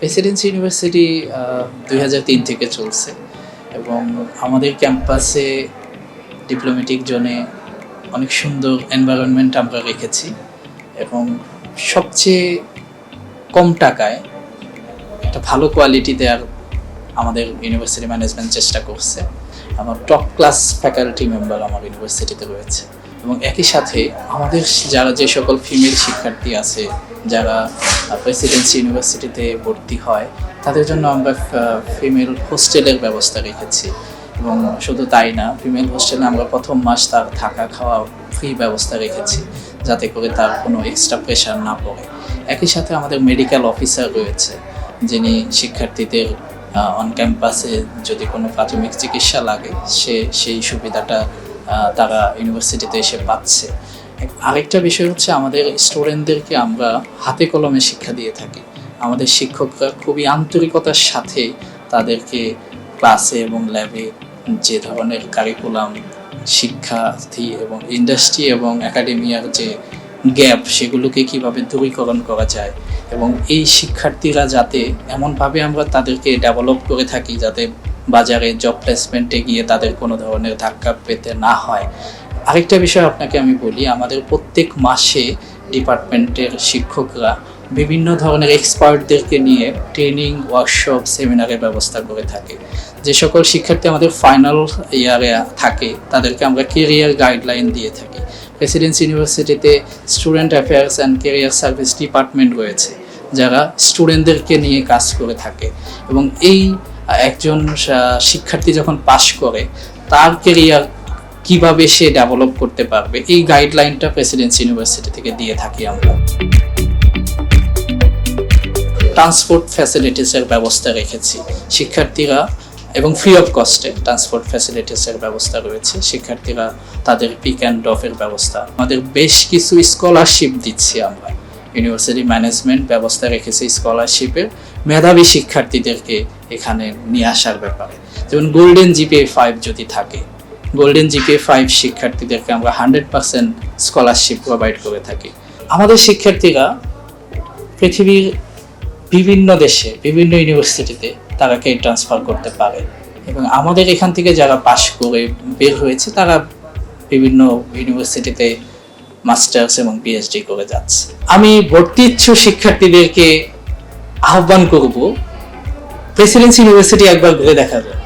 Presidency university 2003 থেকে চলছে এবং আমাদের ক্যাম্পাসে ডিপ্লোম্যাটিক জোনে অনেক সুন্দর এনভায়রনমেন্ট আমরা রেখেছি এবং সবচেয়ে কম টাকায় একটা ভালো কোয়ালিটি দেওয়ার আমাদের ইউনিভার্সিটি ম্যানেজমেন্ট চেষ্টা করছে। আমার টপ ক্লাস ফ্যাকাল্টি মেম্বার আমার ইউনিভার্সিটিতে রয়েছে এবং একই সাথে আমাদের যে সকল ফিমেল শিক্ষার্থী আছে যারা প্রেসিডেন্সি ইউনিভার্সিটিতে ভর্তি হয় তাদের জন্য আমরা ফিমেল হোস্টেলের ব্যবস্থা রেখেছি এবং শুধু তাই না, ফিমেল হোস্টেলে আমরা প্রথম মাস তার থাকা খাওয়া ফ্রি ব্যবস্থা রেখেছি যাতে করে তার কোনো এক্সট্রা প্রেশার না পড়ে। একই সাথে আমাদের মেডিকেল অফিসার রয়েছে যিনি শিক্ষার্থীদের অন ক্যাম্পাসে যদি কোনো প্রাথমিক চিকিৎসা লাগে সেই সুবিধাটা তারা ইউনিভার্সিটিতে এসে পাচ্ছে। আরেকটা বিষয় হচ্ছে আমাদের স্টুডেন্টদেরকে আমরা হাতে কলমে শিক্ষা দিয়ে থাকি। আমাদের শিক্ষকরা খুবই আন্তরিকতার সাথে তাদেরকে ক্লাসে এবং ল্যাবে যে ধরনের কারিকুলাম শিক্ষার্থী এবং ইন্ডাস্ট্রি এবং একাডেমিয়ার যে গ্যাপ সেগুলোকে কিভাবে দূরীকরণ করা যায় এবং এই শিক্ষার্থীরা যাতে এমনভাবে আমরা তাদেরকে ডেভেলপ করে থাকি যাতে বাজারে জব প্লেসমেন্টে গিয়ে তাদের কোনো ধরনের ধাক্কা পেতে না হয়। আরেকটা বিষয় আপনাকে আমি বলি, আমাদের প্রত্যেক মাসে ডিপার্টমেন্টের শিক্ষকরা বিভিন্ন ধরনের এক্সপার্টদেরকে নিয়ে ট্রেনিং, ওয়ার্কশপ, সেমিনারের ব্যবস্থা করে থাকে। যে সকল শিক্ষার্থী আমাদের ফাইনাল ইয়ারে থাকে তাদেরকে আমরা কেরিয়ার গাইডলাইন দিয়ে থাকি। প্রেসিডেন্সি ইউনিভার্সিটিতে student affairs and career service department রয়েছে যারা স্টুডেন্টদেরকে নিয়ে কাজ করে থাকে এবং এই একজন শিক্ষার্থী যখন পাশ করে তার কেরিয়ার কিভাবে সে ডেভেলপ করতে পারবে এই গাইডলাইনটা প্রেসিডেন্সি ইউনিভার্সিটি থেকে দিয়ে থাকি আমরা। ট্রান্সপোর্ট ফ্যাসিলিটিসের ব্যবস্থা রেখেছি শিক্ষার্থীরা এবং ফ্রি অফ কস্টে ট্রান্সপোর্ট ফ্যাসিলিটিসের ব্যবস্থা রয়েছে। শিক্ষার্থীরা তাদের পিক অ্যান্ড ড্রপের ব্যবস্থা, আমাদের বেশ কিছু স্কলারশিপ দিচ্ছি আমরা। ইউনিভার্সিটি ম্যানেজমেন্ট ব্যবস্থা রেখেছে স্কলারশিপের মেধাবী শিক্ষার্থীদেরকে এখানে নিয়ে আসার ব্যাপারে। যেমন গোল্ডেন জিপিএ 5 যদি থাকে, গোল্ডেন জিপিএ 5 শিক্ষার্থীদেরকে আমরা 100% স্কলারশিপ প্রোভাইড করে থাকি। আমাদের শিক্ষার্থীরা পৃথিবীর বিভিন্ন দেশে বিভিন্ন ইউনিভার্সিটিতে তারাকে ট্রান্সফার করতে পারে এবং আমাদের এখান থেকে যারা পাশ করে বের হয়েছে তারা বিভিন্ন ইউনিভার্সিটিতে মাস্টার্স এবং পিএইচডি করে যাচ্ছে। আমি ভর্তি ইচ্ছুক শিক্ষার্থীদেরকে আহ্বান করব প্রেসিডেন্সি ইউনিভার্সিটি একবার ঘুরে দেখা যায়।